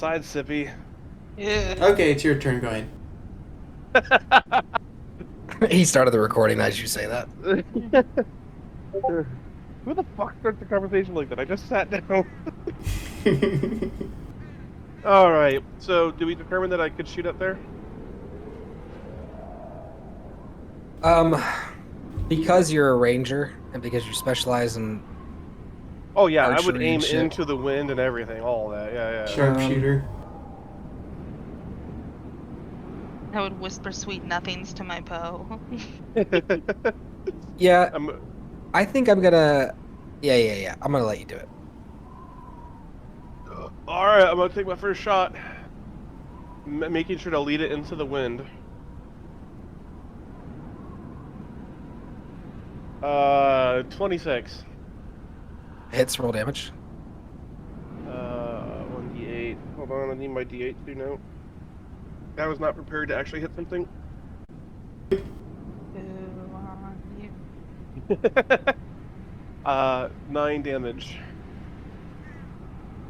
outside, Sippy. Yeah. Okay, it's your turn going. He started the recording as you say that. Who the fuck starts a conversation like that? I just sat down. All right. So, do we determine that I could shoot up there? Um, because you're a ranger and because you specialize in Oh yeah, I would archery aim and shit. into the wind and everything, all that. Yeah, yeah. Sharpshooter. I would whisper sweet nothings to my bow. Yeah, I'm, I think I'm gonna. Yeah. I'm gonna let you do it. all right, I'm gonna take my first shot, making sure to lead it into the wind. 26. Hits, roll damage. 1d8. Hold on, I need my d8 to note. I was not prepared to actually hit something. Ooh, on you. 9 damage.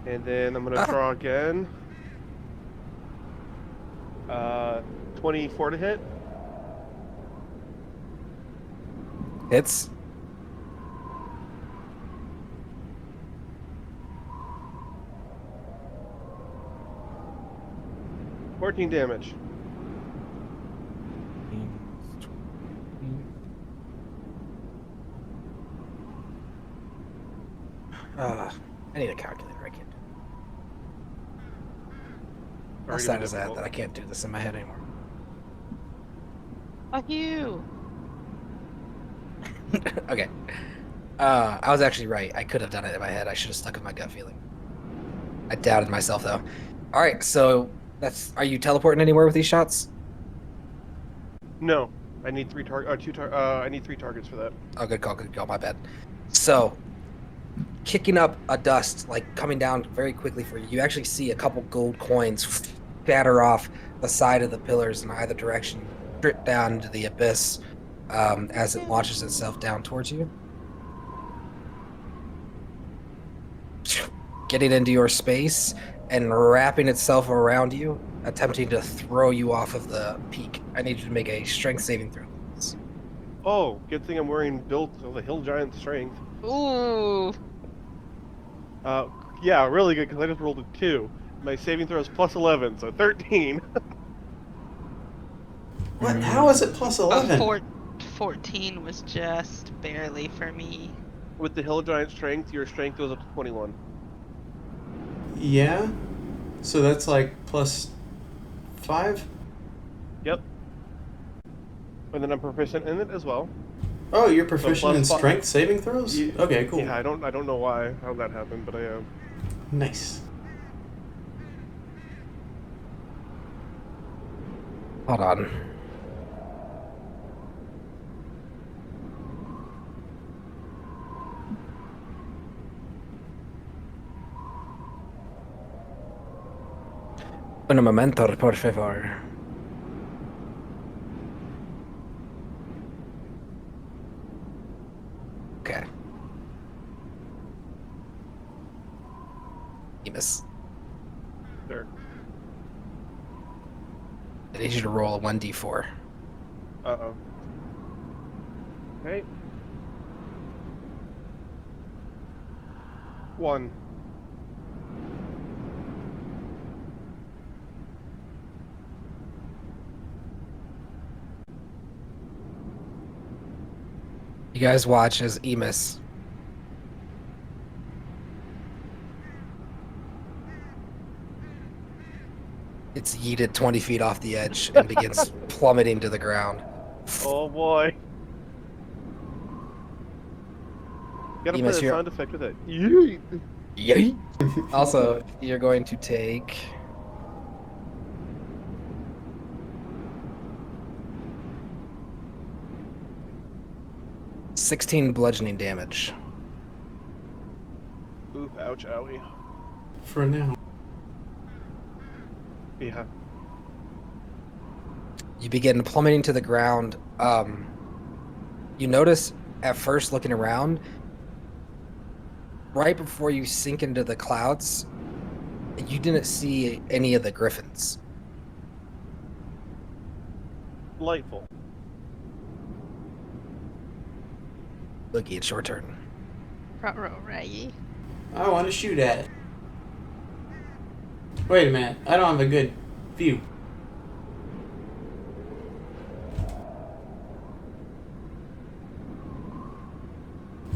And then I'm gonna Ah. draw again. 24 to hit. Hits. – 14 damage. I need a calculator. I can't do it. How Already sad been is that difficult. that I can't do this in my head anymore? Fuck you. Okay. I was actually right. I could have done it in my head. I should have stuck with my gut feeling. I doubted myself though. All right, so that's. Are you teleporting anywhere with these shots? No, I need 3 I need 3 targets for that. Oh, good call. Good call. My bad. So, kicking up a dust, like coming down very quickly for you. You actually see a couple gold coins scatter off the side of the pillars in either direction, drip down into the abyss as it launches itself down towards you. Getting into your space and wrapping itself around you, attempting to throw you off of the peak. I need you to make a strength saving throw. Oh, good thing I'm wearing built of the Hill Giant strength. Ooh. Yeah, really good because I just rolled a 2. My saving throw is plus 11, so 13. What? How is it plus But 11? 14 was just barely for me. With the Hill Giant strength, your strength goes up to 21. Yeah. So that's like plus 5? Yep. And then I'm proficient in it as well. Oh, you're So proficient plus in fi- strength saving throws? Ye- Okay, cool. Yeah, I don't know why how that happened, but I am. Nice. Hold on. Un momento, por favor. Okay. You miss. There. I need you to roll a 1d4. Uh-oh. Okay. 1. You guys watch as Emus it's yeeted 20 feet off the edge and begins plummeting to the ground. Oh boy. Gotta play Emus, the you're... sound effect with it. Yeet. Yay! Also, you're going to take 16 bludgeoning damage. Oof, ouch, owie. For now. Yeah. You begin plummeting to the ground. You notice at first looking around, right before you sink into the clouds, You didn't see any of the griffins. Delightful. Boogie, it's your turn. Ruh-roh, Raggy. I want to shoot at it. Wait a minute. I don't have a good view.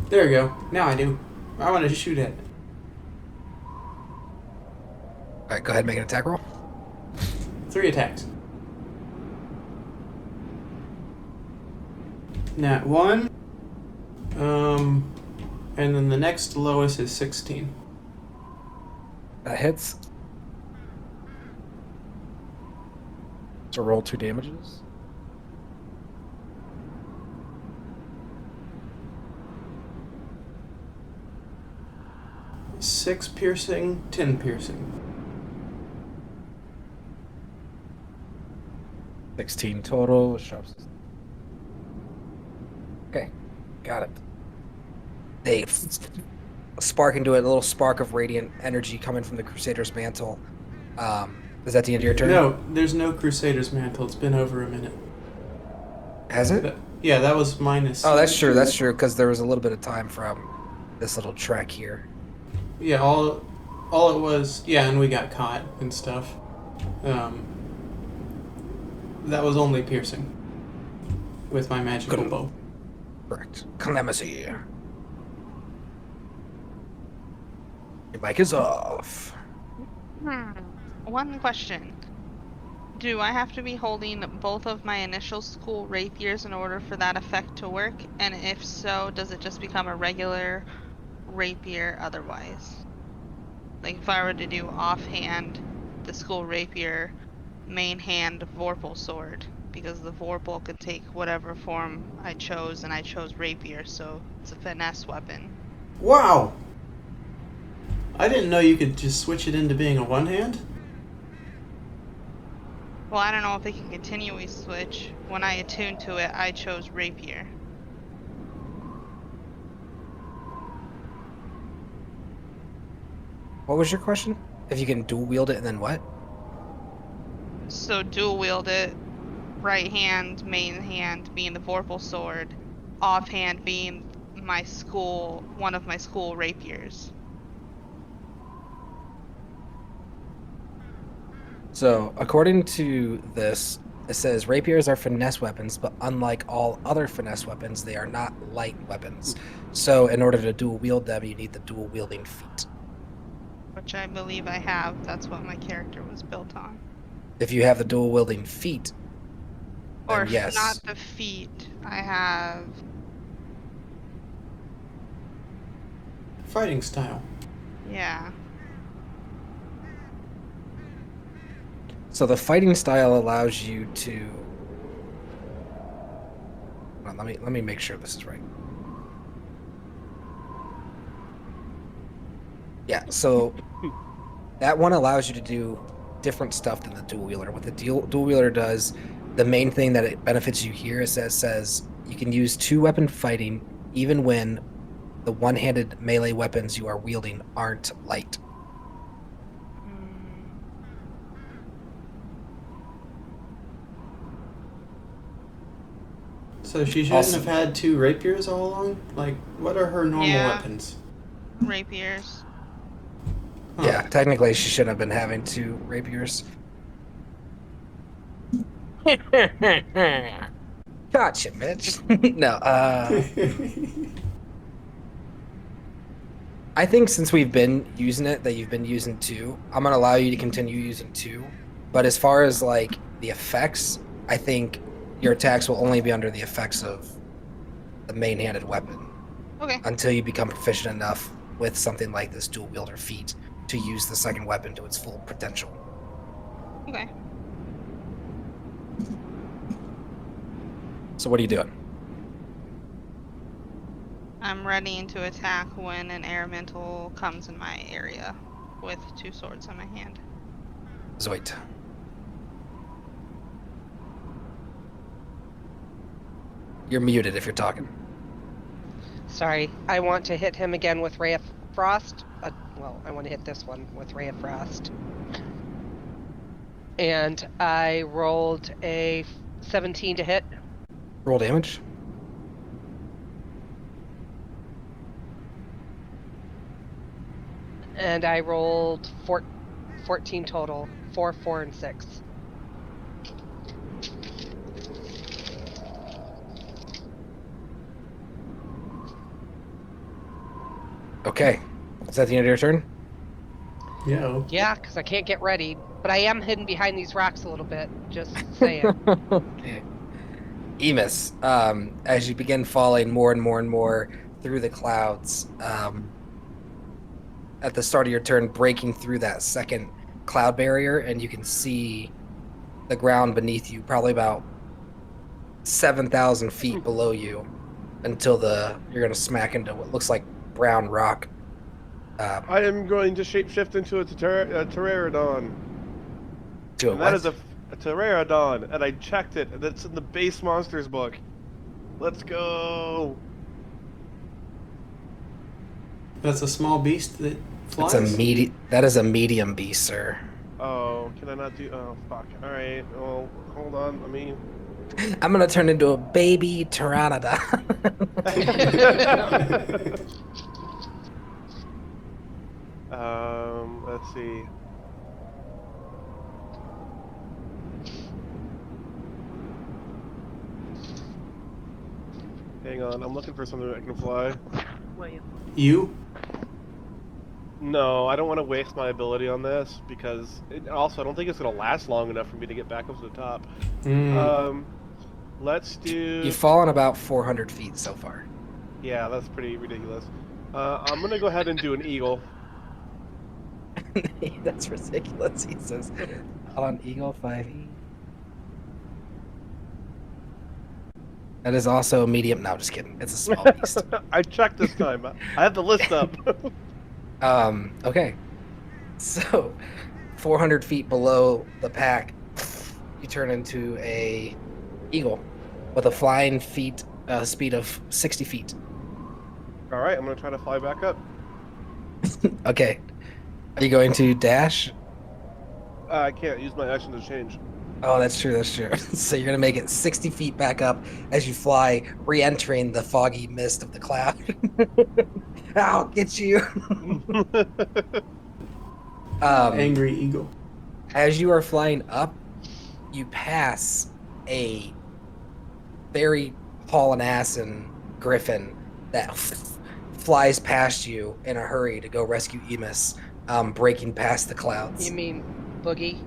There we go. Now I do. I want to shoot at it. All right, go ahead and make an attack roll. 3 attacks. Nat 1. And then the next lowest is 16. That hits. So roll 2 damages. Six piercing, 10 piercing. 16 total. Sharps. Okay, got it. They spark into it, a little spark of radiant energy coming from the Crusader's mantle. Is that the end of your turn? No, there's no Crusader's mantle. It's been over a minute. Has it? Yeah, that was minus. Oh, that's true. That's true, because there was a little bit of time from this little trek here. Yeah, all it was. Yeah, and we got caught and stuff. That was only piercing with my magical Good. bow. Correct. Clemency. Your mic is off. One question. Do I have to be holding both of my initial school rapiers in order for that effect to work? And if so, does it just become a regular rapier otherwise? Like if I were to do offhand the school rapier, main hand Vorpal sword, because the Vorpal could take whatever form I chose, and I chose rapier, so it's a finesse weapon. Wow! I didn't know you could just switch it into being a one-hand. Well, I don't know if they can continually switch. When I attuned to it, I chose rapier. What was your question? If you can dual wield it and then what? So dual wield it, right hand, main hand being the Vorpal sword, offhand being one of my school rapiers. So, according to this, it says rapiers are finesse weapons, but unlike all other finesse weapons, they are not light weapons. So, in order to dual wield them, you need the dual wielding feat. Which I believe I have. That's what my character was built on. If you have the dual wielding feat, Or then if yes. not the feat, I have... Fighting style. Yeah. So the fighting style allows you to. Hold on, let me make sure this is right. Yeah, so that one allows you to do different stuff than the dual wielder. What the dual wielder does, the main thing that it benefits you here is that it says you can use 2-weapon fighting even when the one-handed melee weapons you are wielding aren't light. So she shouldn't Awesome. have had 2 rapiers all along? Like, what are her normal Yeah. weapons? Rapiers. Huh. Yeah, technically she shouldn't have been having 2 rapiers. Gotcha, Mitch. No, I think since we've been using it, that you've been using 2, I'm gonna allow you to continue using 2. But as far as like the effects, I think your attacks will only be under the effects of the main-handed weapon Okay. until you become proficient enough with something like this dual wielder feat to use the second weapon to its full potential. Okay. So what are you doing? I'm ready to attack when an elemental comes in my area with 2 swords in my hand. Zoit. You're muted if you're talking. Sorry, I want to hit him again with Ray of Frost, Well, I want to hit this one with Ray of Frost. And I rolled a 17 to hit. Roll damage. And I rolled 14 total. 4, 4, and 6. Okay. Is that the end of your turn? Yeah. Yeah, because I can't get ready. But I am hidden behind these rocks a little bit. Just saying. Okay. Emus, as you begin falling more and more and more through the clouds, at the start of your turn, breaking through that second cloud barrier, and you can see the ground beneath you, probably about 7,000 feet below you, until you're going to smack into what looks like brown rock. I am going to shapeshift into a pterodon. To a And that what? is a pterodon, and I checked it, and it's in the base monsters book. Let's go! That's a small beast that flies. That is a medium beast, sir. Oh, can I not do? Oh, fuck. All right. Well, hold on. Let me. I'm gonna turn into a baby pteranodon. Let's see. Hang on, I'm looking for something that can fly. You? No, I don't want to waste my ability on this because also I don't think it's gonna last long enough for me to get back up to the top. Let's do. You've fallen about 400 feet so far. Yeah, that's pretty ridiculous. I'm gonna go ahead and do an eagle. That's ridiculous. He says, on Eagle 5e. That is also a medium. No, just kidding. It's a small beast. I checked this time. I have the list up. Okay. So, 400 feet below the pack, you turn into a eagle with a flying speed of 60 feet. All right, I'm gonna try to fly back up. Okay. Are you going to dash? I can't use my action to change. Oh, that's true. That's true. So you're gonna make it 60 feet back up as you fly, re-entering the foggy mist of the cloud. I'll get you. Angry eagle. As you are flying up, you pass a very Polynasian griffin that flies past you in a hurry to go rescue Emus, breaking past the clouds. You mean Boogie?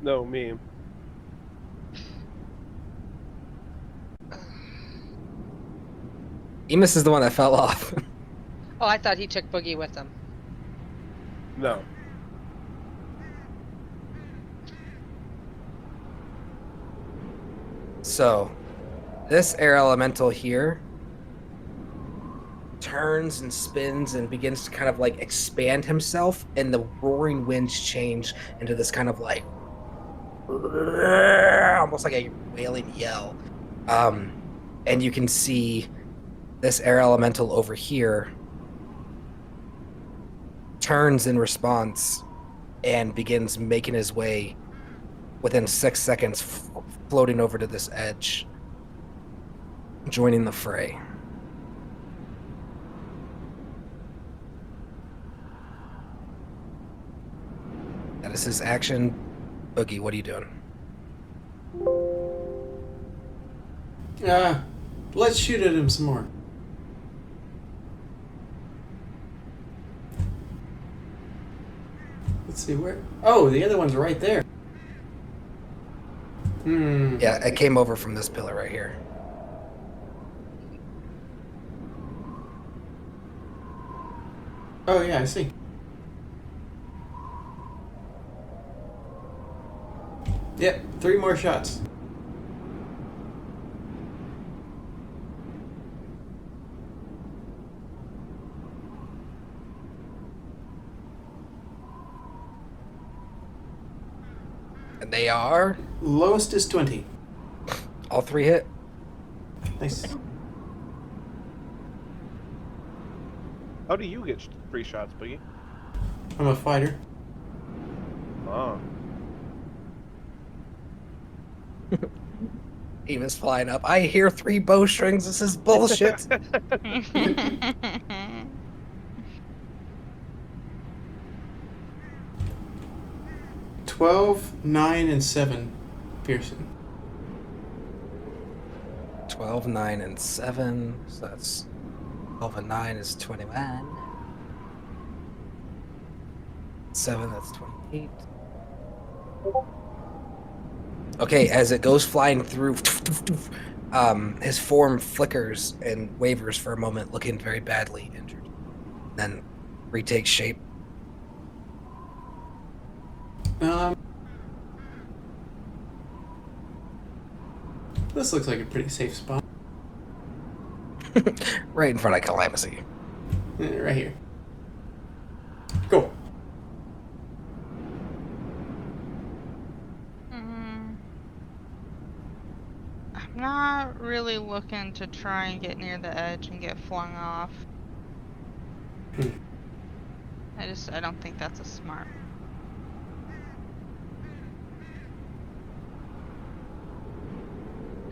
No, me. Emus is the one that fell off. Oh, I thought he took Boogie with him. No. So, this air elemental here turns and spins and begins to kind of like expand himself, and the roaring winds change into this kind of like almost like a wailing yell. And you can see this air elemental over here turns in response and begins making his way within 6 seconds, floating over to this edge, joining the fray. That is his action. Boogie, what are you doing? Let's shoot at him some more. Let's see where. Oh, the other one's right there. Yeah, it came over from this pillar right here. Oh yeah, I see. Yep, 3 more shots. And they are? Lowest is 20. All 3 hit? Nice. How do you get free shots, Boogie? I'm a fighter. Oh. Eva's flying up. I hear 3 bowstrings. This is bullshit. 12, 9, and 7 piercing. 12, 9, and 7. So that's 12 and 9 is 21. 7, that's 28. Okay, as it goes flying through, his form flickers and wavers for a moment, looking very badly injured. Then retakes shape. This looks like a pretty safe spot. Right in front of Calamity. Right here. Go. I'm not really looking to try and get near the edge and get flung off. I don't think that's a smart.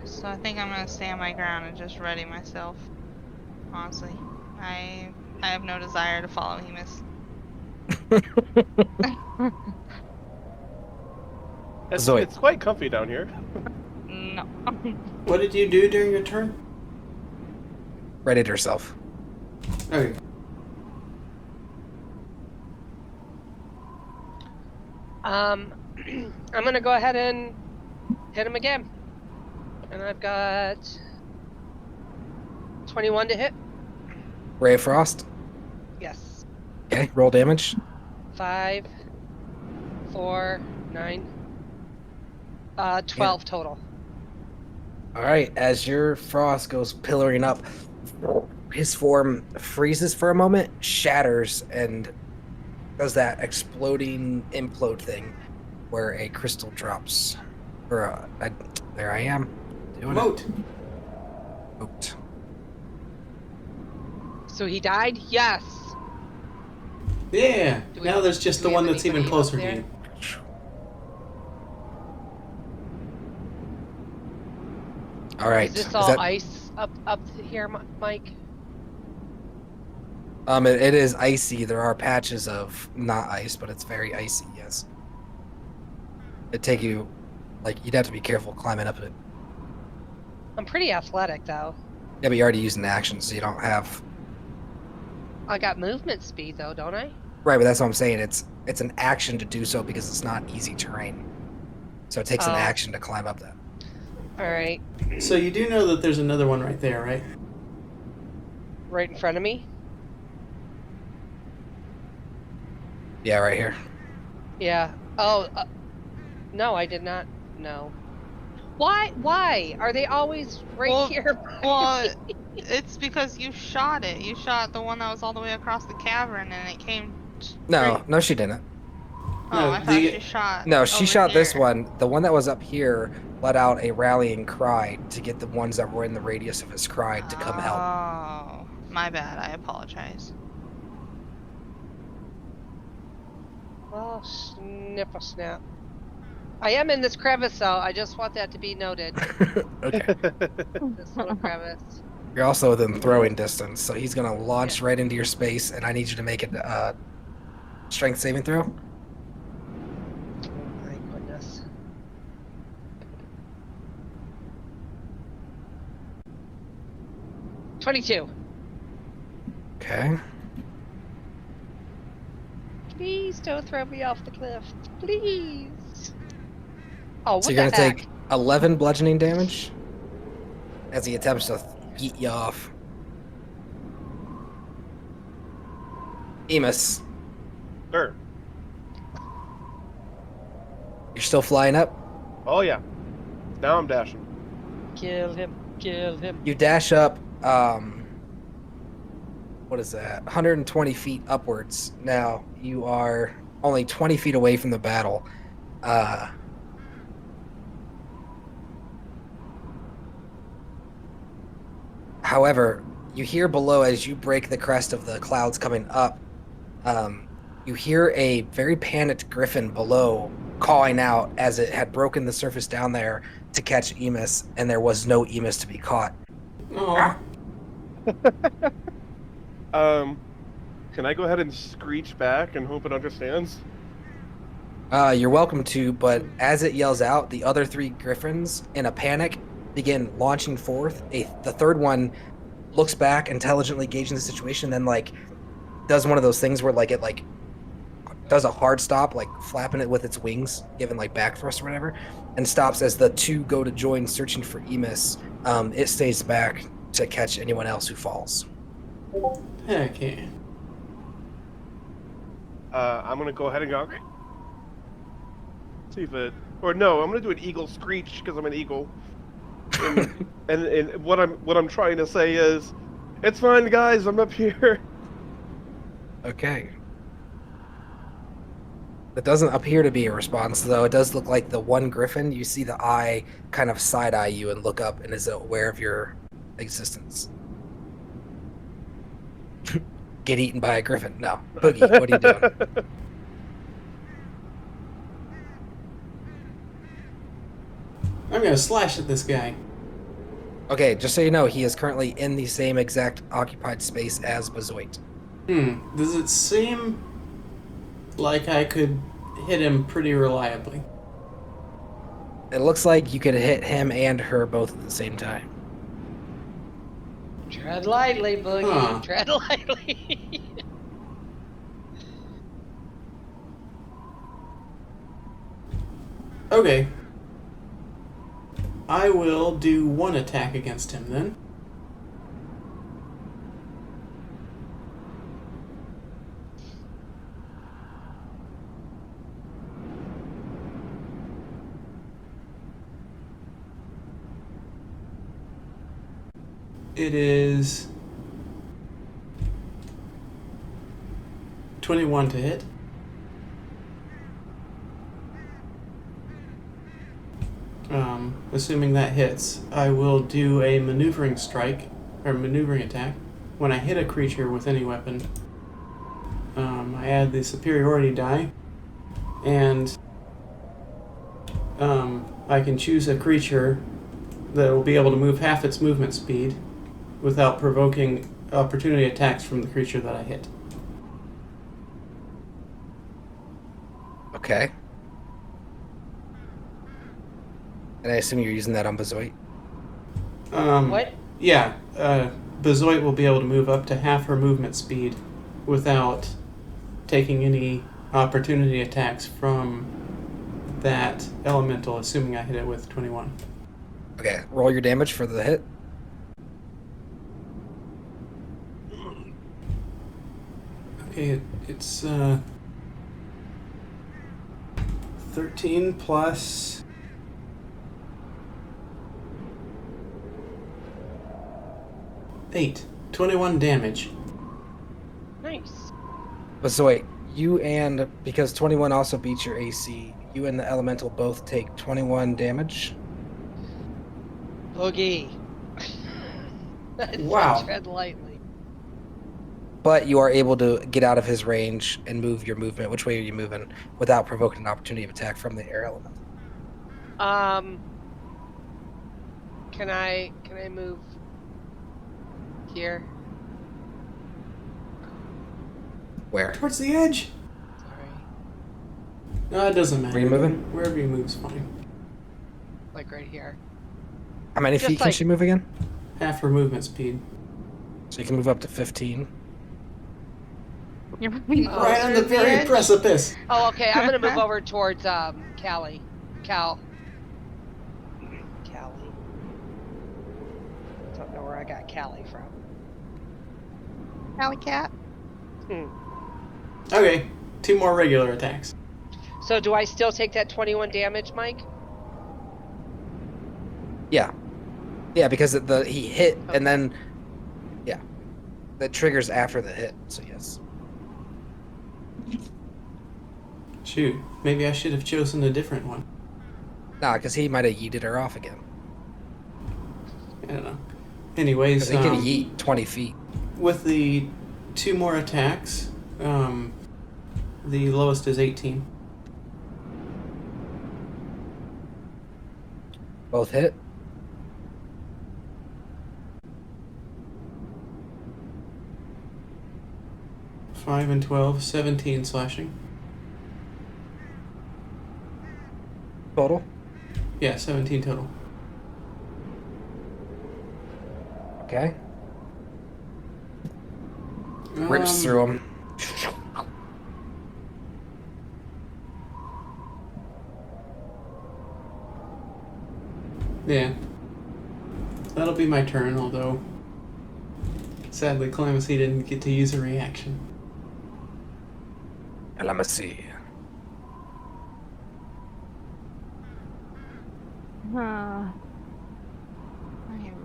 So I think I'm gonna stand my ground and just ready myself. Honestly, I have no desire to follow Hemus. Zoe. It's quite comfy down here. No. What did you do during your turn? Readied herself. Okay. I'm gonna go ahead and hit him again. And I've got 21 to hit. Ray of Frost. Yes. Okay, roll damage. 5, 4, 9, 12 total. All right, as your frost goes pillaring up, his form freezes for a moment, shatters, and does that exploding implode thing where a crystal drops. There I am. Doing Moat. it. Moat. So he died? Yes. Yeah. Do we- Now there's just do the we one have that's even anybody up closer to there? you. All right. Is this is all that- ice up here, Mike? It is icy. There are patches of not ice, but it's very icy. Yes. It'd take you, you'd have to be careful climbing up it. I'm pretty athletic though. Yeah, but you're already using action, so you don't have. I got movement speed though, don't I? Right, but that's what I'm saying. It's an action to do so because it's not easy terrain. So it takes an Oh. action to climb up that. All right, So you do know that there's another one right there, right? right in front of me. Yeah, right here. Yeah. Oh, no, I did not. No. Why? Why are they always right Well- here? Well, it's because you shot it. You shot the one that was all the way across the cavern, and it came. No, no, she didn't. Oh, No, I thought the- she shot. No, she over shot this here. one. The one that was up here let out a rallying cry to get the ones that were in the radius of his cry to come help. Oh, my bad. I apologize. Oh, snip a snap. I am in this crevice though. I just want that to be noted. Okay. This little crevice. You're also within throwing distance, so he's gonna launch right into your space, and I need you to make a strength saving throw. Oh my goodness. $22. Okay. Please don't throw me off the cliff. Please. Oh, what So the you're gonna heck? take 11 bludgeoning damage as he attempts to yeet you off. Emus, Sure. you're still flying up. Oh yeah. Now I'm dashing. Kill him. Kill him. You dash up. What is that? 120 feet upwards. Now you are only 20 feet away from the battle. However, you hear below as you break the crest of the clouds coming up. you hear a very panicked griffin below calling out as it had broken the surface down there to catch Emus, and there was no Emus to be caught. Oh. Can I go ahead and screech back and hope it understands? You're welcome to, but as it yells out, the other 3 griffins, in a panic, begin launching forth. The third one looks back, intelligently gauging the situation, then does one of those things where it does a hard stop, flapping it with its wings, giving back thrust or whatever, and stops as the 2 go to join, searching for Emus. It stays back to catch anyone else who falls. Heck yeah. I'm gonna go ahead and go. See if it, or no, I'm gonna do an eagle screech because I'm an eagle. And what I'm trying to say is, it's fine, guys. I'm up here. Okay. That doesn't appear to be a response, though. It does look like the one griffin, you see the eye kind of side-eye you and look up and is aware of your existence. Get eaten by a griffin. No. Boogie, what are you doing? I'm gonna slash at this guy. Okay, just so you know, he is currently in the same exact occupied space as Bazoit. Does it seem like I could hit him pretty reliably? It looks like you could hit him and her both at the same time. Tread lightly, Boogie. Huh. Tread lightly. Okay. I will do 1 attack against him then. It is 21 to hit. Assuming that hits, I will do a maneuvering strike, or maneuvering attack. When I hit a creature with any weapon, I add the superiority die, and I can choose a creature that will be able to move half its movement speed without provoking opportunity attacks from the creature that I hit. Okay. And I assume you're using that on Bazoit? What? Yeah, Bazoit will be able to move up to half her movement speed without taking any opportunity attacks from that elemental, assuming I hit it with 21. Okay, roll your damage for the hit. Okay, it's 13 plus 8. 21 damage. Nice. Bazoit, you and, because 21 also beats your AC, you and the elemental both take 21 damage. Boogie. Wow. Tread lightly. But you are able to get out of his range and move your movement. Which way are you moving without provoking an opportunity of attack from the air element? Can I move here? Where? Towards the edge. Sorry. No, it doesn't matter. Where you moving? Wherever you move's fine. Like right here. How many Just feet can like- she move again? Half her movement speed. So you can move up to 15. You're moving Oh, Right on the closer to very edge? precipice. Oh, okay. I'm gonna move over towards Callie. Callie. Don't know where I got Callie from. Alley cat. Okay, 2 more regular attacks. So do I still take that 21 damage, Mike? Yeah. Yeah, because he hit and then, yeah, that triggers after the hit. So yes. Shoot, maybe I should have chosen a different one. Nah, because he might have yeeted her off again. I don't know. Anyways, Because he can yeet 20 feet. with the 2 more attacks, The lowest is 18. Both hit. Five and 12, 17 slashing. Total. Yeah, 17 total. Okay. Rips through him. Yeah. That'll be my turn, although sadly Clemency didn't get to use a reaction. Let me see. I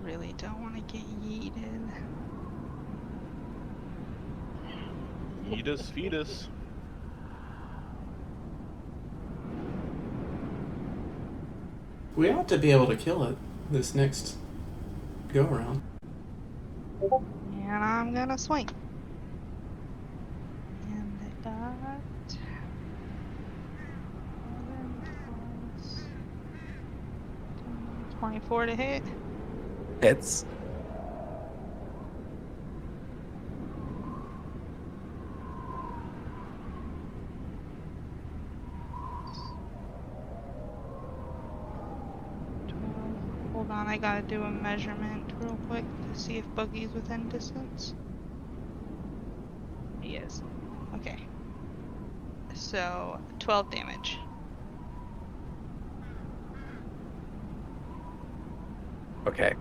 really don't want to get yeeted. Fetus, fetus. We ought to be able to kill it this next go around. And I'm gonna swing. And I got 11 plus 24 to hit. Hits. Hold on, I gotta do a measurement real quick to see if Boogie's within distance. He is. Okay. So, 12 damage. Okay.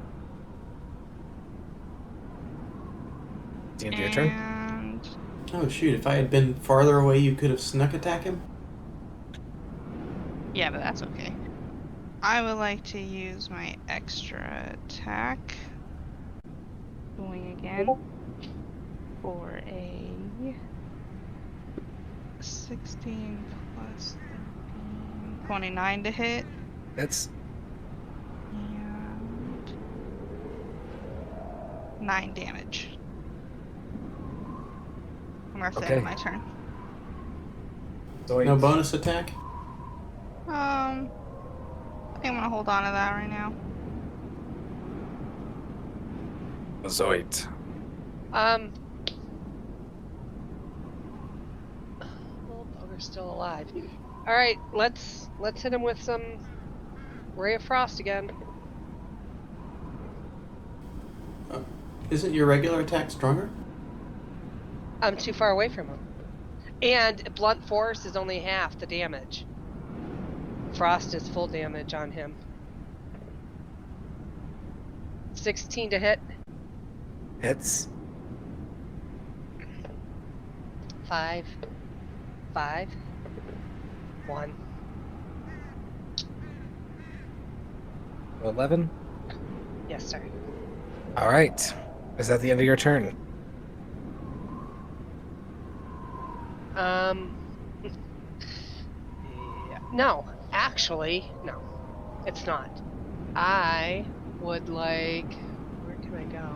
It's the end of your turn. And Oh shoot, if I had been farther away you could have snuck attack him? yeah, but that's okay. I would like to use my extra attack. Going again for a 16 plus 13, 29 to hit. Hits. And 9 damage. And that's the end of Okay. my turn. No bonus attack? I think I'm gonna hold on to that right now. Zoid. Little bugger's still alive. All right, let's hit him with some Ray of Frost again. Isn't your regular attack stronger? I'm too far away from him. And blunt force is only half the damage. Frost is full damage on him. 16 to hit. Hits. 5. 1. 11. Yes, sir. All right. Is that the end of your turn? Yeah, no, actually, no, it's not. I would like. Where can I go?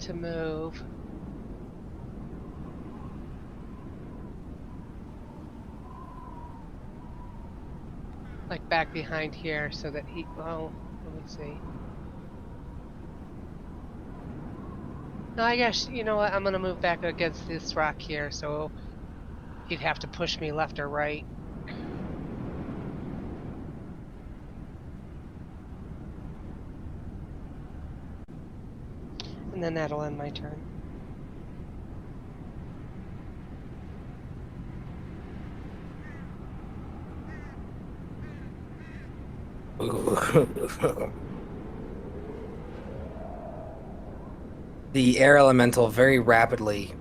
To move. Like back behind here so that he. Well, let me see. No, I guess, you know what? I'm gonna move back against this rock here, so he'd have to push me left or right. And then that'll end my turn. The air elemental very rapidly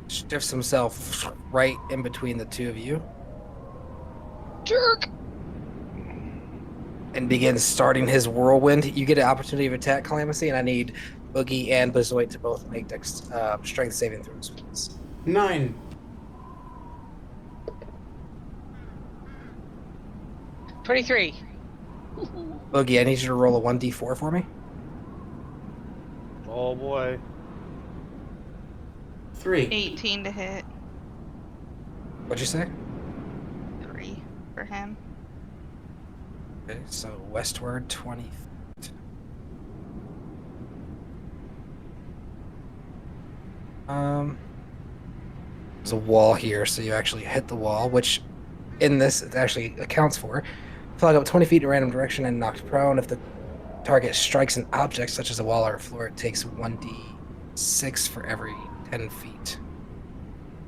shifts himself right in between the two of you Jerk! and begins starting his whirlwind. You get an opportunity of attack, Calamithy, and I need Boogie and Blizzard to both make strength saving throws. 9. 23. Boogie, I need you to roll a 1d4 for me. Oh boy. 3. 18 to hit. What'd you say? 3 for him. Okay, so westward 20 feet. There's a wall here, so you actually hit the wall, which in this it actually accounts for. Flying up 20 feet in a random direction and knocked prone. If the target strikes an object such as a wall or a floor, it takes 1d6 for every 10 feet.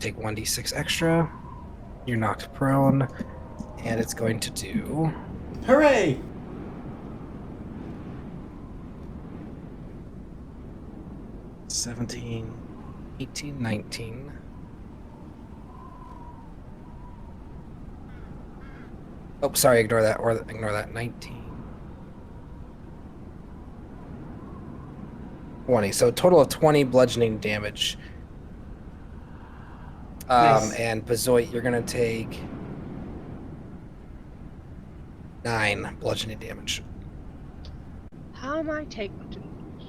Take 1d6 extra. You're knocked prone, and it's going to do Hooray! 17, 18, 19. Oh, sorry, ignore that, or ignore that. 19. 20. So a total of 20 bludgeoning damage. Nice. And Bezoit, you're gonna take 9 bludgeoning damage. How am I taking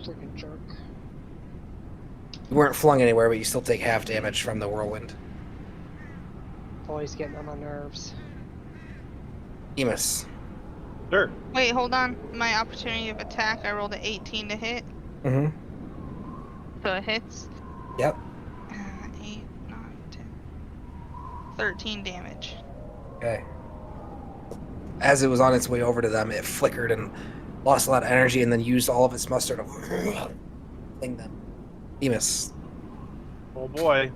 freaking jerk? You weren't flung anywhere, but you still take half damage from the whirlwind. Always getting on my nerves. Emus. Sure. Wait, hold on. My opportunity of attack, I rolled an 18 to hit. Mm-hmm. So it hits. Yep. 8, 9, 10. 13 damage. Okay. As it was on its way over to them, it flickered and lost a lot of energy and then used all of its muster to fling them. Emus. Oh boy.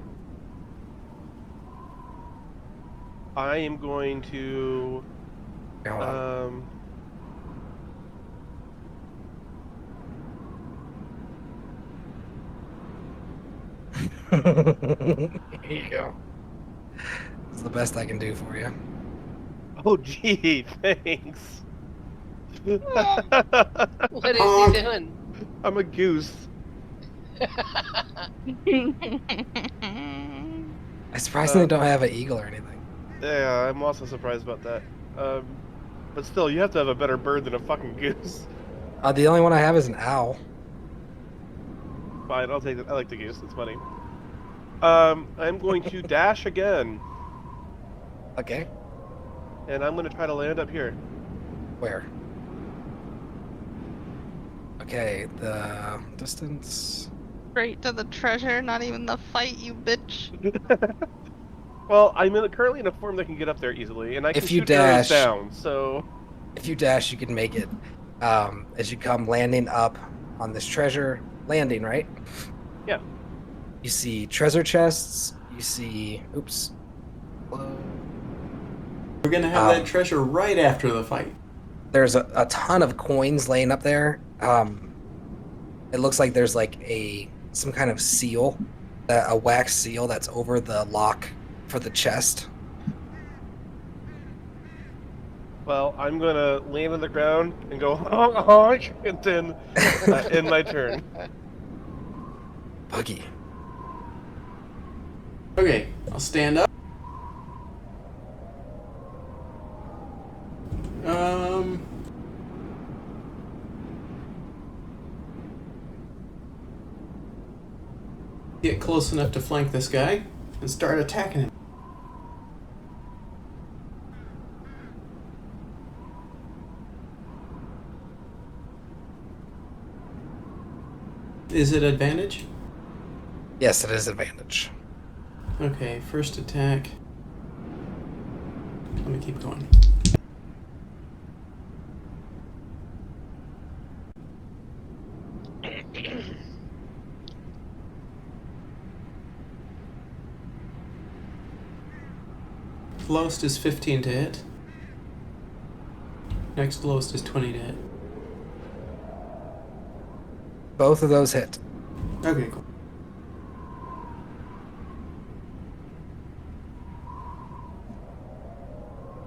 I am going to. Hold on. Here you go. This is the best I can do for you. Oh gee, thanks. What is he doing? I'm a goose. I surprisingly don't have an eagle or anything. Yeah, I'm also surprised about that. But still, you have to have a better bird than a fucking goose. The only one I have is an owl. Fine, I'll take it. I like the goose. It's funny. I'm going to dash again, Okay. and I'm going to try to land up here. Where? Okay, the distance. Straight to the treasure, not even the fight, you bitch. Well, currently in a form that can get up there easily, and I can If you shoot arrows dash- down. So If you dash, you can make it. As you come landing up on this treasure, landing, right? Yeah. You see treasure chests. You see. Oops. Whoa. We're gonna have that treasure right after the fight. There's a ton of coins laying up there. It looks like there's like some kind of seal, a wax seal that's over the lock for the chest. well, I'm going to land on the ground and go honk honk, and then end my turn. Buggy. Okay, I'll stand up. Get close enough to flank this guy and start attacking him. Is it advantage? Yes, it is advantage. Okay, first attack. Let me keep going. Lowest is 15 to hit. Next lowest is 20 to hit. Both of those hit. Okay, cool.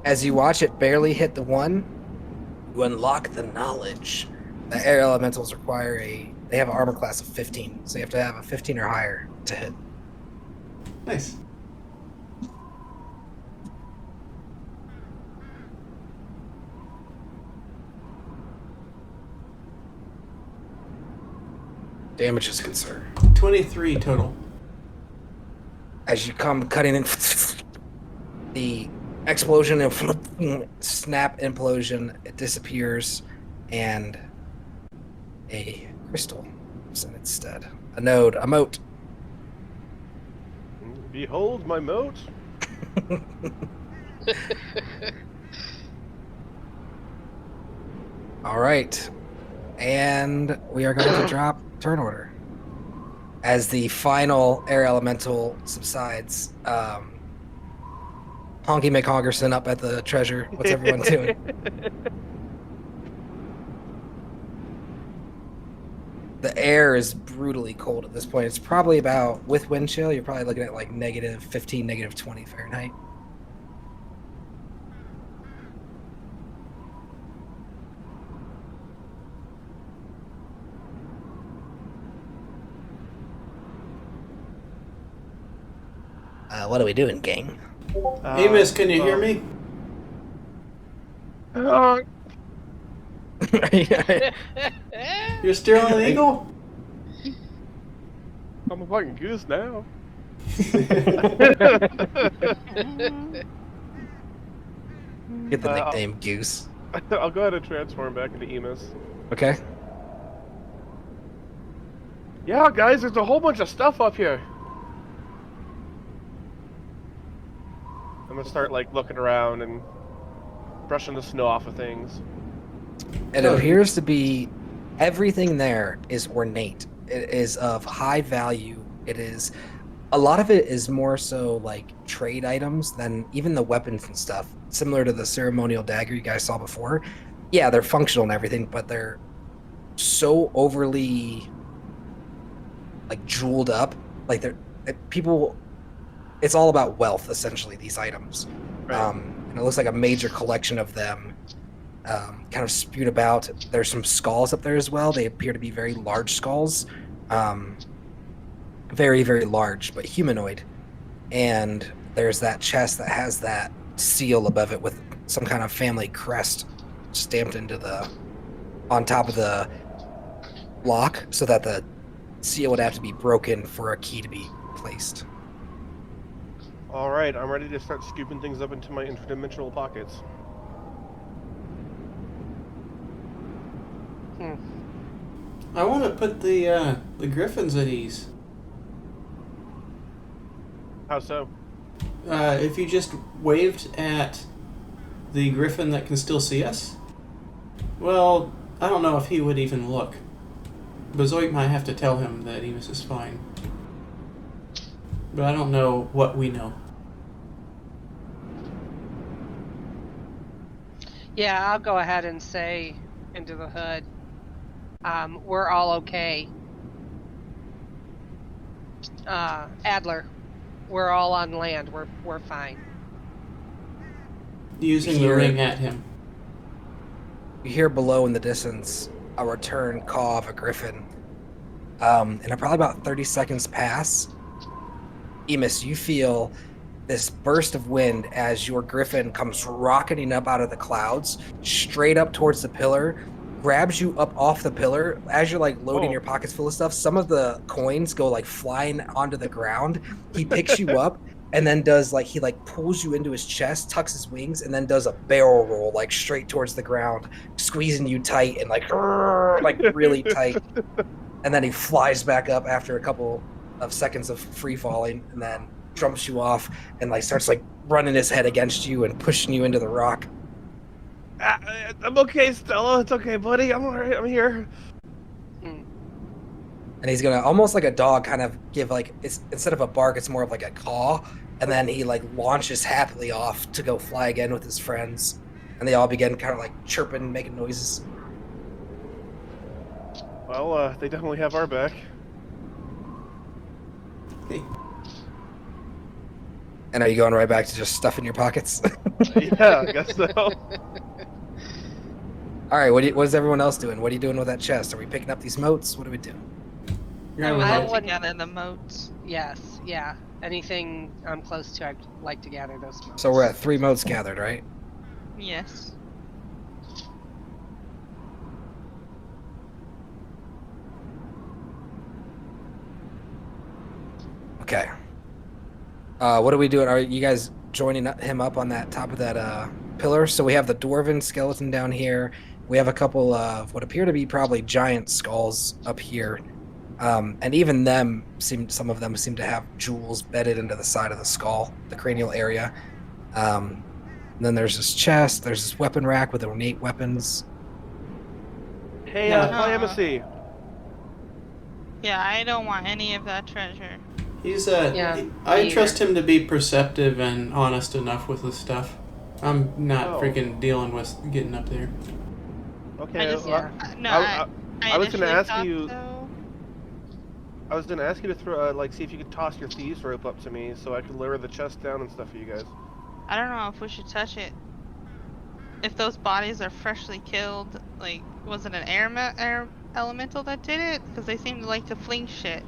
As you watch it barely hit the one, you unlock the knowledge. The air elementals require they have an armor class of 15, so you have to have a 15 or higher to hit. Nice. Damage is concerned. 23 total. as you come cutting in, the explosion and snap implosion, it disappears, and a crystal is in its stead. A node, a moat. Behold my moat. All right. And we are going to drop turn order. As the final air elemental subsides, Honky McHongerson up at the treasure. What's everyone doing? The air is brutally cold at this point. It's probably about, with wind chill, you're probably looking at like negative 15, negative 20 Fahrenheit. What are we doing, gang? Amos, can you hear me? You're still an eagle? I'm a fucking goose now. Get the nickname Goose. I'll go ahead and transform back into Emus. Okay. Yeah, guys, there's a whole bunch of stuff up here. I'm gonna start like looking around and brushing the snow off of things. It appears to be everything there is ornate. It is of high value. It is a lot of it is more so like trade items than even the weapons and stuff. Similar to the ceremonial dagger you guys saw before. Yeah, they're functional and everything, but they're so overly like jeweled up. Like people. It's all about wealth, essentially. These items, Right. and it looks like a major collection of them, kind of spewed about. There's some skulls up there as well. They appear to be very large skulls, very, very large, but humanoid. And there's that chest that has that seal above it with some kind of family crest stamped into on top of the lock, so that the seal would have to be broken for a key to be placed. All right, I'm ready to start scooping things up into my interdimensional pockets. I want to put the griffins at ease. How so? If you just waved at the griffin that can still see us, well, I don't know if he would even look. Bezoit might have to tell him that Emus is fine. But I don't know what we know. Yeah, I'll go ahead and say into the hood, we're all okay. Adler, we're all on land. We're fine. Using the ring at him. You hear below in the distance a return caw of a griffin. And probably about 30 seconds pass. Emus, you feel this burst of wind as your griffin comes rocketing up out of the clouds, straight up towards the pillar, grabs you up off the pillar. As you're like loading your pockets full of stuff, some of the coins go like flying onto the ground. He picks you up and then does like, he like pulls you into his chest, tucks his wings, and then does a barrel roll like straight towards the ground, squeezing you tight and like really tight. And then he flies back up after a couple of seconds of free falling, and then jumps you off and like starts like running his head against you and pushing you into the rock. I'm okay, Stella. It's okay, buddy. I'm alright. I'm here. And he's gonna almost like a dog kind of give like, it's instead of a bark, it's more of like a caw, and then he like launches happily off to go fly again with his friends, and they all begin kind of like chirping, making noises. Well, they definitely have our back. And are you going right back to just stuffing your pockets? Yeah, I guess so. All right, what is everyone else doing? What are you doing with that chest? Are we picking up these moats? What are we doing? You're I gonna would I like would- to gather the moats. Yes, yeah. Anything I'm close to, I'd like to gather those motes. So we're at 3 moats gathered, right? Yes. Okay. What are we doing? Are you guys joining him up on that top of that pillar? So we have the dwarven skeleton down here. We have a couple of what appear to be probably giant skulls up here. And even some of them seem to have jewels bedded into the side of the skull, the cranial area. And then there's this chest. There's this weapon rack with ornate weapons. Hey, Yeah. Calamacy. Yeah, I don't want any of that treasure. He's Yeah, I me trust him to be perceptive and honest enough with his stuff. I'm not Oh. freaking dealing with getting up there. Okay. I just, Yeah. no, I was gonna initially ask thought you- so. I was gonna ask you to throw, see if you could toss your thieves rope up to me so I could lower the chest down and stuff for you guys. I don't know if we should touch it. If those bodies are freshly killed, like, was it an air elemental that did it? Because they seem to like to fling shit.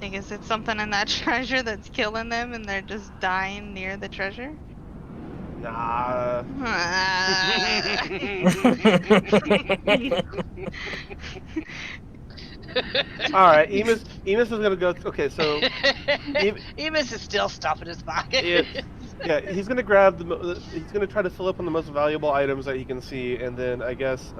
Like, is it something in that treasure that's killing them and they're just dying near the treasure? Nah. All right, Emus is gonna go. Okay, so Emus is still stuffing his pocket. yeah, he's gonna grab he's gonna try to fill up on the most valuable items that he can see, and then I guess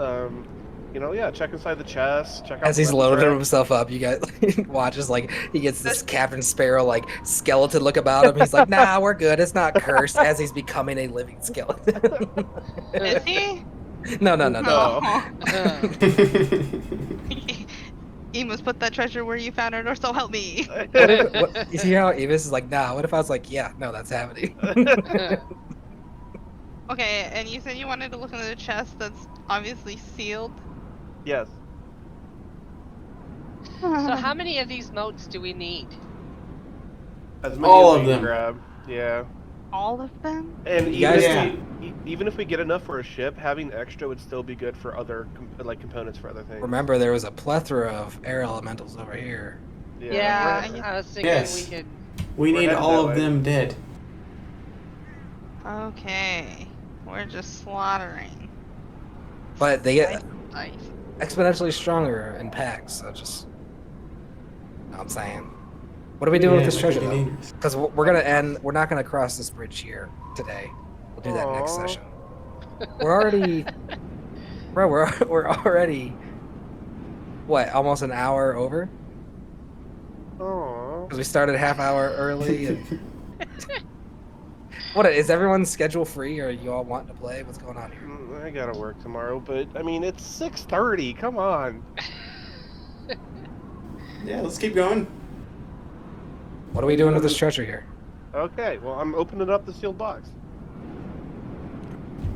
check inside the chest. Check out As the he's weapons loading rack. himself up, you guys watch as like he gets this Captain Sparrow like skeleton look about him. He's like, "Nah, we're good. It's not cursed." As he's becoming a living skeleton. Is he? No. Oh. Uh, Emus, put that treasure where you found it, or so help me. You see how Evis is like, "Nah." What if I was like, "Yeah, no, that's happening." Okay, and you said you wanted to look into the chest that's obviously sealed. Yes. so how many of these motes do we need? As many All as of we them. can grab. Yeah. All of them? And You guys- even if we get enough for a ship, having extra would still be good for other components for other things. Remember, there was a plethora of air elementals over here. Yeah, we're- I was thinking Yes. we could. We We're need headed all that of way. them dead. Okay. We're just slaughtering. But they get Nice. exponentially stronger in packs. So just, know what I'm saying. What are we doing with this treasure though? Because we're gonna end. We're not gonna cross this bridge here today. We'll do that next Aw. session. We're already, bro. We're already, what? Almost an hour over. Aww. Because we started a half hour early. And... What is everyone's schedule free, or you all wanting to play? What's going on here? I gotta work tomorrow, but I mean it's 6:30. Come on. Yeah, let's keep going. What are we doing with this treasure here? Okay, well I'm opening up the sealed box.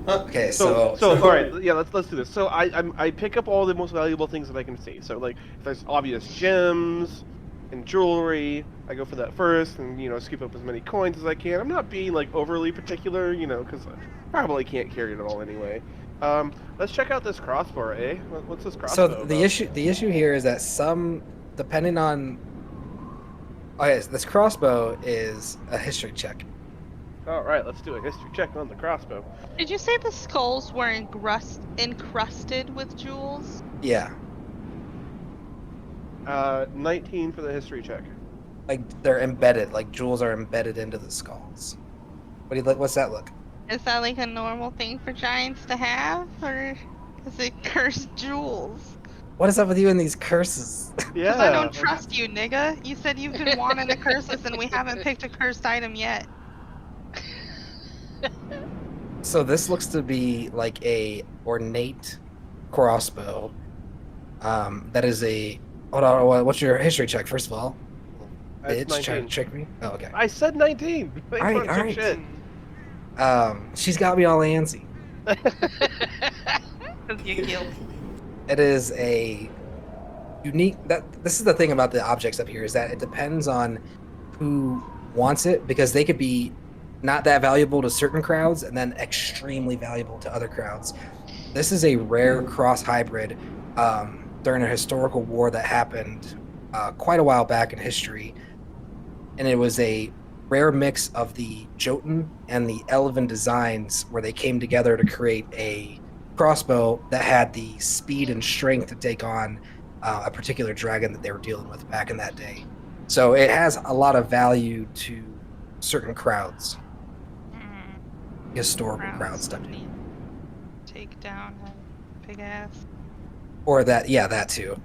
Okay, So so all right, yeah, let's do this. So I pick up all the most valuable things that I can see. So like if there's obvious gems and jewelry, I go for that first, and scoop up as many coins as I can. I'm not being like overly particular, because I probably can't carry it all anyway. Let's check out this crossbow, eh? What's this crossbow? So the issue here is that depending on. Okay, so this crossbow is a history check. All right, let's do a history check on the crossbow. Did you say the skulls were encrusted with jewels? Yeah, 19 for the history check. like they're embedded, like jewels are embedded into the skulls. What do you like? What's that look? Is that like a normal thing for giants to have? Or is it cursed jewels? What is up with you and these curses? Yeah. Because I don't trust you, nigga. You said you've been wanting to curse us and we haven't picked a cursed item yet. So this looks to be like a ornate crossbow. That is a. Hold on. What's your history check first of all? That's Bitch, trying to 19. trick me. Oh, okay. I said 19. Thanks All right, for all right. shit. She's got me all antsy. Because you're guilty. It is a unique. This is the thing about the objects up here is that it depends on who wants it, because they could be not that valuable to certain crowds and then extremely valuable to other crowds. This is a rare cross hybrid during a historical war that happened quite a while back in history, and it was a rare mix of the Jotun and the Elven designs where they came together to create a crossbow that had the speed and strength to take on a particular dragon that they were dealing with back in that day. So it has a lot of value to certain crowds, Mm, historical crowds stuff. need take down a big ass. Or that, yeah, that too.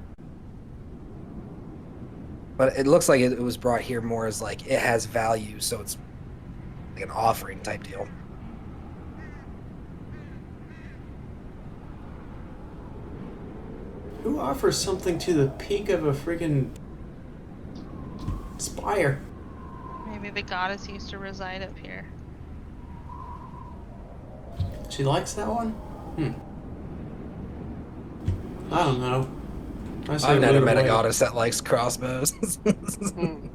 But it looks like it was brought here more as like it has value, so it's like an offering type deal. Who offers something to the peak of a friggin' spire? Maybe the goddess used to reside up here. She likes that one? I don't know. I say I've never loot met a away. goddess that likes crossbows. I mean,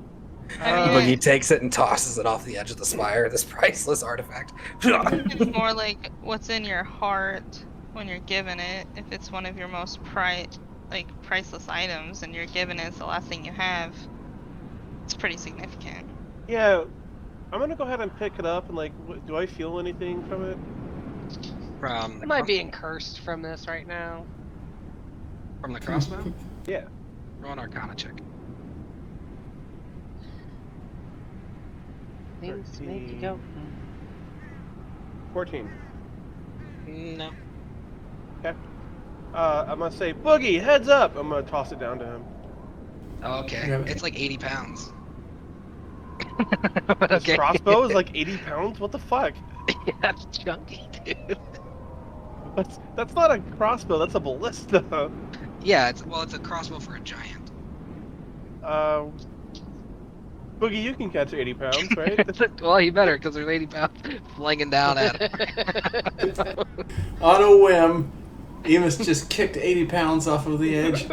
Boogie takes it and tosses it off the edge of the spire, this priceless artifact. it's more like what's in your heart when you're given it. If it's one of your most priceless items and you're given it, it's the last thing you have. It's pretty significant. Yeah, I'm gonna go ahead and pick it up and like, do I feel anything from it? From Am I being cursed from this right now? from the crossbow? Yeah. Roll an Arcana check. Things make you go. 14. No. I'm gonna say, Boogie, heads up! I'm gonna toss it down to him. Oh, okay. Yeah. It's like 80 pounds. But This crossbow is like 80 pounds? What the fuck? Yeah, that's chunky, dude. That's not a crossbow, that's a ballista. Yeah, it's a crossbow for a giant. Boogie, you can catch 80 pounds, right? Well, you better, because there's 80 pounds flinging down at him. On a whim, Emus just kicked 80 pounds off of the edge.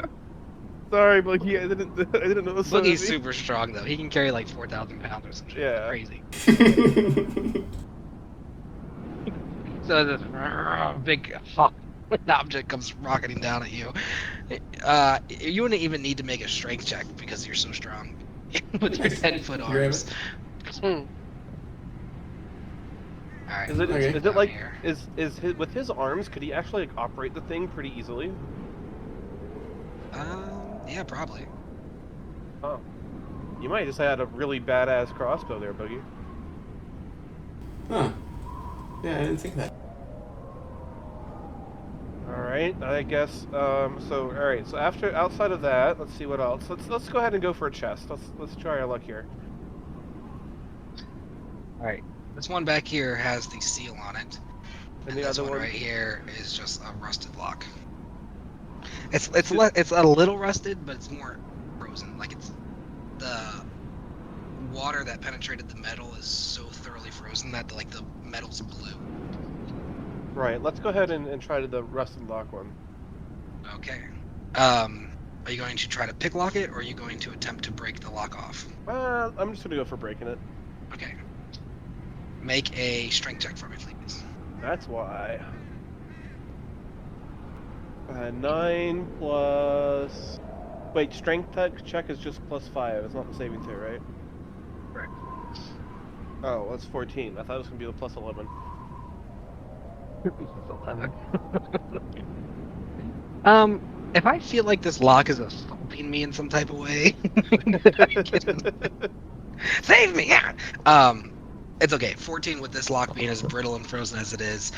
Sorry, Boogie, I didn't know it was so Boogie's heavy. super strong, though. He can carry like 4,000 pounds or something. Yeah. Crazy. So this big object comes rocketing down at you. You wouldn't even need to make a strength check because you're so strong with your 10-foot Grab arms. Hmm. All right. Is it, Okay. is it down like, here. is his, with his arms, could he actually like, operate the thing pretty easily? Yeah, probably. Oh. You might just had a really badass crossbow there, Boogie. Huh. Yeah, I didn't think of that. Alright, I guess, alright, so outside of that, let's see what else. Let's go ahead and go for a chest. Let's try our luck here. All right. This one back here has the seal on it, And and the this other one one? right here is just a rusted lock. It's a little rusted, but it's more frozen. Like it's the water that penetrated the metal is so thoroughly frozen that like the metal's blue. Right, let's go ahead and try the rusted lock one. Okay. Are you going to try to pick lock it, or are you going to attempt to break the lock off? I'm just gonna go for breaking it. Okay. Make a strength check for me, please. That's why. 9 plus... Wait, strength check is just +5. It's not the saving throw, right? Correct. Oh, that's 14. I thought it was gonna be the +11. If I feel like this lock is assaulting me in some type of way, save me! Yeah. It's okay. 14 with this lock being as brittle and frozen as it is,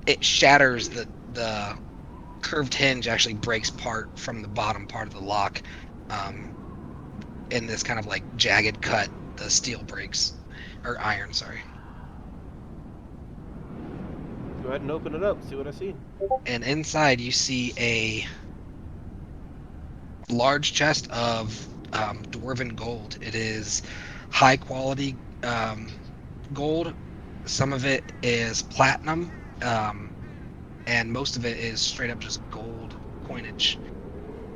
it shatters the curved hinge. Actually breaks part from the bottom part of the lock. In this kind of like jagged cut, the steel breaks, or iron. Sorry. Go ahead and open it up. See what I see. And inside you see a large chest of dwarven gold. It is high quality gold. Some of it is platinum, and most of it is straight up just gold coinage.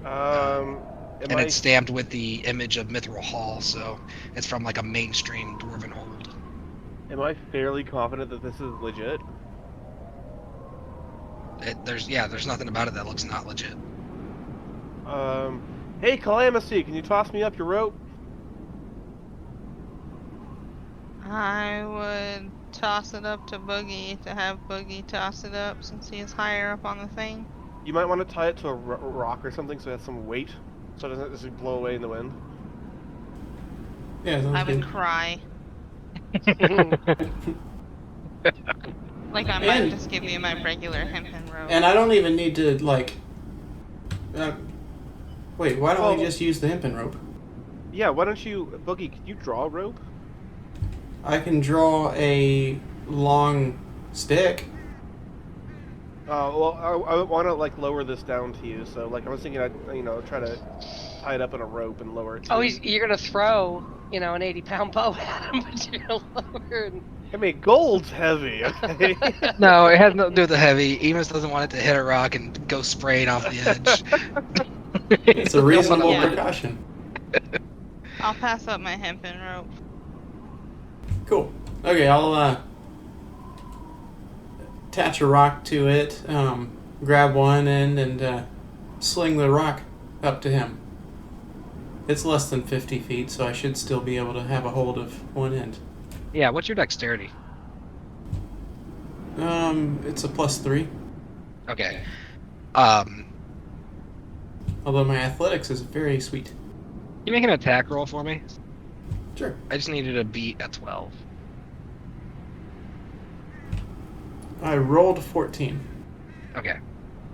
And it's stamped with the image of Mithril Hall, so it's from like a mainstream dwarven hold. Am I fairly confident that this is legit? There's nothing about it that looks not legit. Hey, Calamity, can you toss me up your rope? I would toss it up to Boogie to have Boogie toss it up since he's higher up on the thing. You might want to tie it to a rock or something so it has some weight, so it doesn't just blow away in the wind. Yeah, sounds I would good. cry. Like I might And- just give you my regular hempen rope. And I don't even need to, like... wait, why don't Oh. we just use the hempen rope? Yeah, why don't you, Boogie? Can you draw a rope? I can draw a long stick. Well, I want to like lower this down to you. So like I was thinking, I'd try to tie it up in a rope and lower it. To Oh, you. you're gonna throw, an 80-pound bow at him, but you're gonna lower. And... I mean, gold's heavy. Okay. No, it has nothing to do with the heavy. Emus doesn't want it to hit a rock and go spraying off the edge. It's a reasonable Yeah. precaution. I'll pass up my hempen rope. Cool. Okay, I'll attach a rock to it, grab one end, and sling the rock up to him. It's less than 50 feet, so I should still be able to have a hold of one end. Yeah, what's your dexterity? It's a +3. Okay. Although my athletics is very sweet. You make an attack roll for me? Sure. I just needed a beat at 12. I rolled 14. Okay.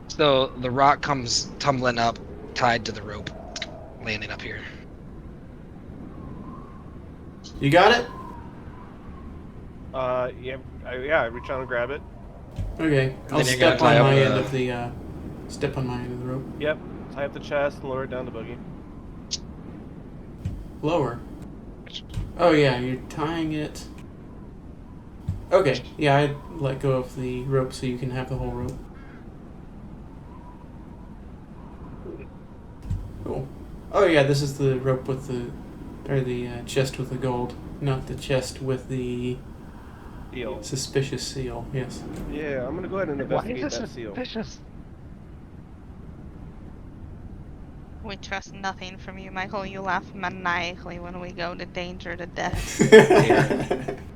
So the rock comes tumbling up, tied to the rope, landing up here. You got it? Yeah, I reach out and grab it. Okay. I'll Then you're gonna step tie on up my the- end of the step on my end of the rope. Yep. Tie up the chest and lower it down to Boogie. Lower. Oh yeah, you're tying it. Okay, yeah, I let go of the rope so you can have the whole rope. Cool. Oh yeah, this is the rope with the, or the chest with the gold, not the chest with the Deal. suspicious seal. Yes. Yeah, I'm gonna go ahead and Why investigate is this that seal. suspicious? We trust nothing from you, Michael. You laugh maniacally when we go to danger to death.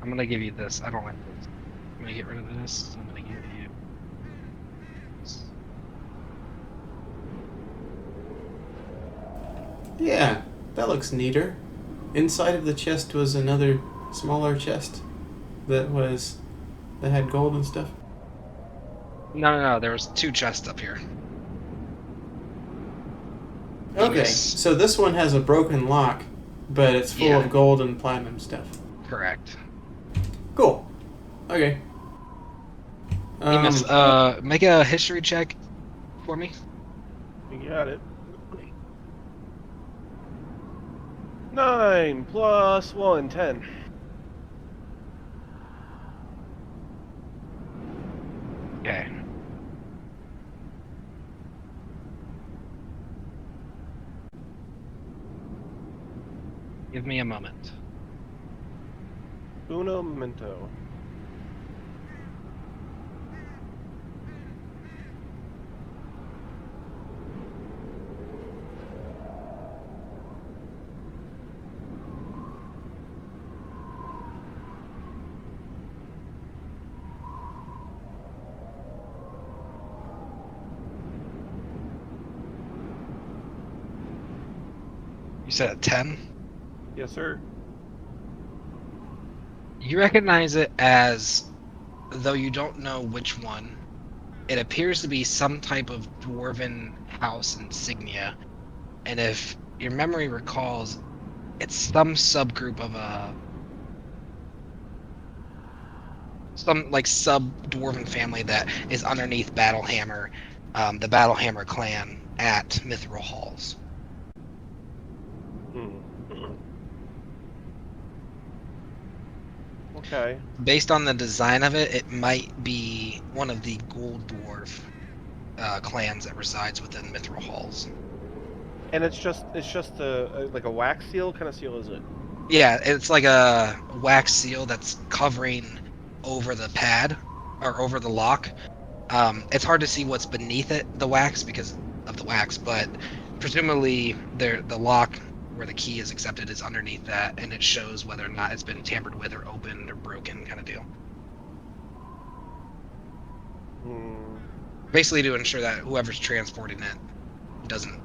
I'm gonna give you this. I don't like this. I'm gonna get rid of this. I'm gonna give you. This. Yeah, that looks neater. Inside of the chest was another smaller chest that had gold and stuff. No. There was 2 chests up here. Okay, Yes. so this one has a broken lock, but it's full Yeah. of gold and platinum stuff. Correct. Cool. Okay. Emus, make a history check for me. You got it. 9 + 1, 10. Okay. Give me a moment. Uno momento. You said a 10? Yes, sir. You recognize it as, though you don't know which one, it appears to be some type of dwarven house insignia. And if your memory recalls, it's some subgroup of some like sub-dwarven family that is underneath Battlehammer, the Battlehammer clan at Mithril Halls. Okay. Based on the design of it, it might be one of the Gold Dwarf clans that resides within Mithril Halls. And it's just like a wax seal. What kind of seal is it? Yeah, it's like a wax seal that's covering over the pad or over the lock. It's hard to see what's beneath it, the wax, because of the wax, but presumably the lock where the key is accepted is underneath that, and it shows whether or not it's been tampered with or opened or broken, kind of deal. Basically to ensure that whoever's transporting it doesn't.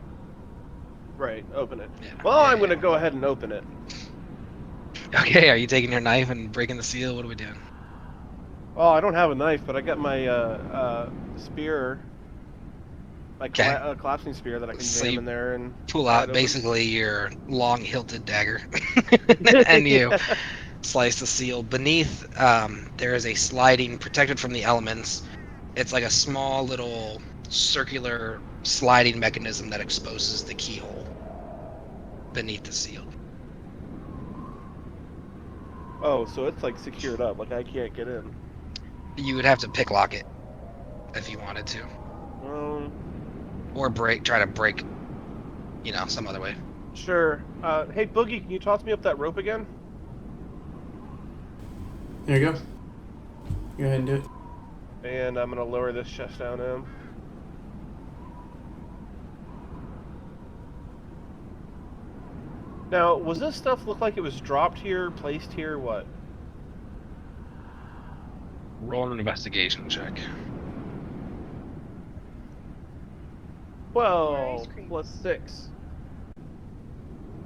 Right. Open it. Yeah, Well, yeah, I'm yeah. gonna go ahead and open it. Okay, are you taking your knife and breaking the seal? What are we doing? Oh, I don't have a knife, but I got my spear, my Okay. collapsing spear that I can So jam you in there and pull pry it out open. basically your long hilted dagger and you Yeah. slice the seal. Beneath, there is a sliding, protected from the elements. It's like a small little circular sliding mechanism that exposes the keyhole beneath the seal. Oh, so it's like secured up, like I can't get in. You would have to picklock it if you wanted to, Um, or try to break, some other way. sure. Hey Boogie, can you toss me up that rope again? There you go. Go ahead and do it. And I'm gonna lower this chest down to him. Now, was this stuff look like it was dropped here, placed here, what? Roll an investigation check. 12 cream. plus 6.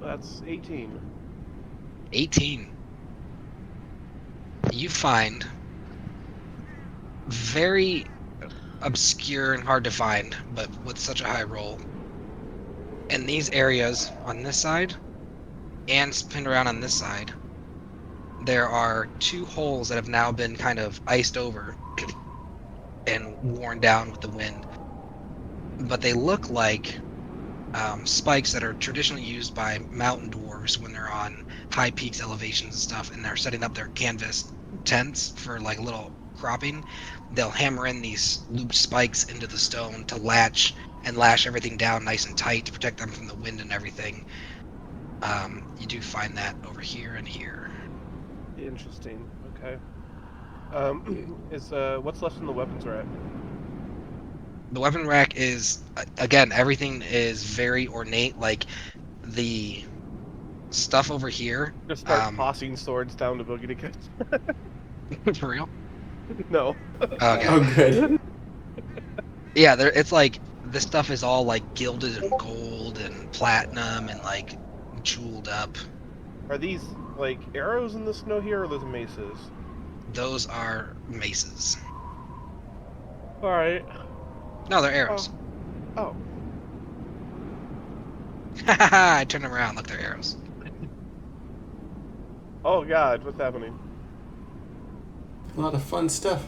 That's 18. 18. You find very obscure and hard to find, but with such a high roll. In these areas on this side and spin around on this side, there are two holes that have now been kind of iced over and worn down with the wind. But they look like spikes that are traditionally used by mountain dwarves when they're on high peaks, elevations, and stuff, and they're setting up their canvas tents for like little cropping. They'll hammer in these looped spikes into the stone to lash everything down nice and tight to protect them from the wind and everything. You do find that over here and here. Interesting. Okay. Is what's left in the weapons rack? The weapon rack is again, everything is very ornate. Like the stuff over here. Just start tossing swords down to Boogie to catch. For real? No. Okay. Oh, good. Yeah, it's like this stuff is all like gilded in gold and platinum and like jeweled up. Are these like arrows in the snow here, or are those maces? Those are maces. All right. No, they're arrows. Oh. I turn them around. Look, they're arrows. Oh God, what's happening? A lot of fun stuff.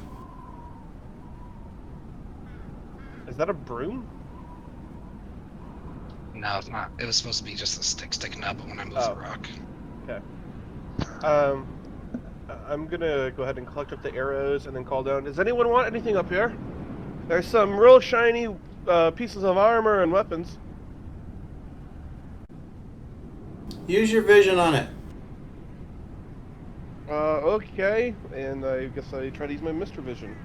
Is that a broom? No, it's not. It was supposed to be just a stick sticking up when I moved Oh. the rock. Okay. I'm gonna go ahead and collect up the arrows and then call down. Does anyone want anything up here? There's some real shiny pieces of armor and weapons. Use your vision on it. Okay. And I guess I try to use my Mr. Vision.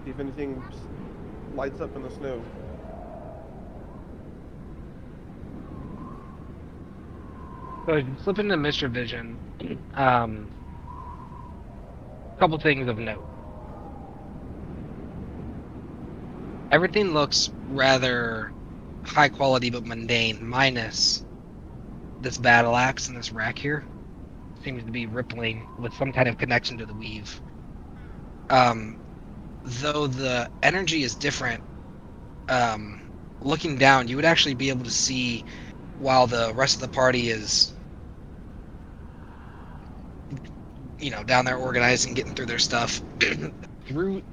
See if anything lights up in the snow. So slip into Mr. Vision. Couple things of note. Everything looks rather high quality but mundane, minus this battle axe and this rack here. Seems to be rippling with some kind of connection to the weave. Though the energy is different, looking down, you would actually be able to see while the rest of the party is, down there organizing, getting through their stuff, through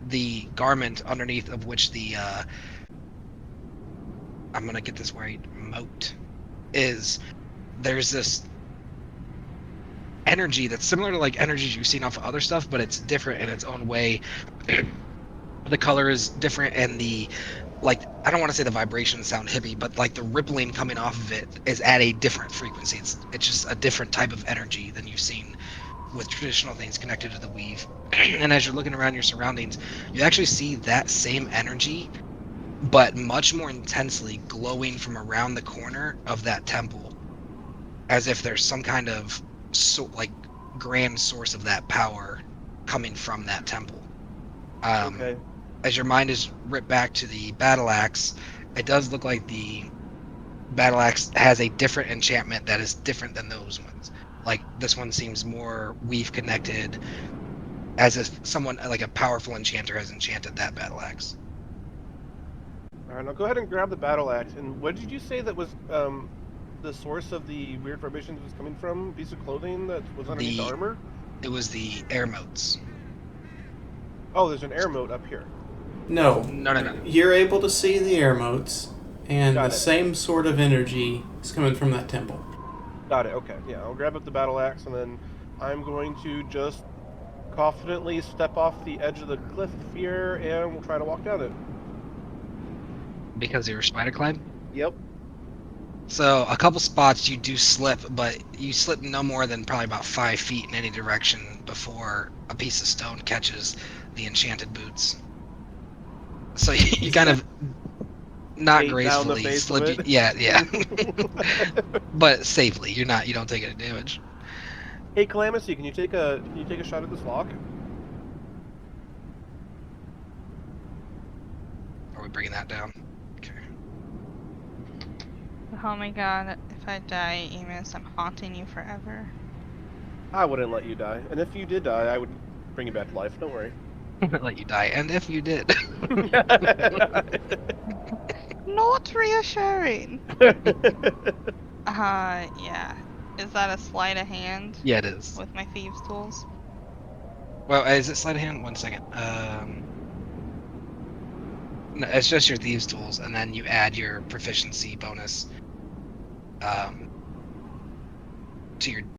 the garment underneath of which the, I'm going to get this right, moat is, there's this energy that's similar to like energies you've seen off of other stuff, but it's different in its own way. The color is different, and the I don't want to say the vibrations sound hippie, but like the rippling coming off of it is at a different frequency. It's just a different type of energy than you've seen with traditional things connected to the weave. And as you're looking around your surroundings, you actually see that same energy, but much more intensely glowing from around the corner of that temple, as if there's some kind of grand source of that power coming from that temple. Okay. As your mind is ripped back to the battle axe, it does look like battle axe has a different enchantment that is different than those ones. Like this one seems more weave connected, as if someone like a powerful enchanter has enchanted that battle axe. All right, now go ahead and grab the battle axe. And what did you say that was the source of the weird vibrations was coming from? A piece of clothing that was underneath the armor? It was the air motes. Oh, there's an air mote up here. No. No. You're able to see the air motes, and Got the it. same sort of energy is coming from that temple. Got it. Okay. Yeah, I'll grab up the battle axe, and then I'm going to just confidently step off the edge of the cliff here, and we'll try to walk down it. Because you were spider climb. Yep. So a couple spots you do slip, but you slip no more than probably about 5 feet in any direction before a piece of stone catches the enchanted boots. So you kind of not Skate down the gracefully face slip. of it. Yeah. But safely. You don't take any damage. Hey, Calamitous, can you take a shot at this lock? Are we bringing that down? Okay. Oh my god, if I die, Amos, I'm haunting you forever. I wouldn't let you die, and if you did die, I would bring you back to life. Don't worry. Let you die. And if you did. Not reassuring! Yeah. Is that a sleight of hand Yeah, it is. with my thieves' tools? Well, is it sleight of hand? 1 second. No, it's just your thieves' tools, and then you add your proficiency bonus to your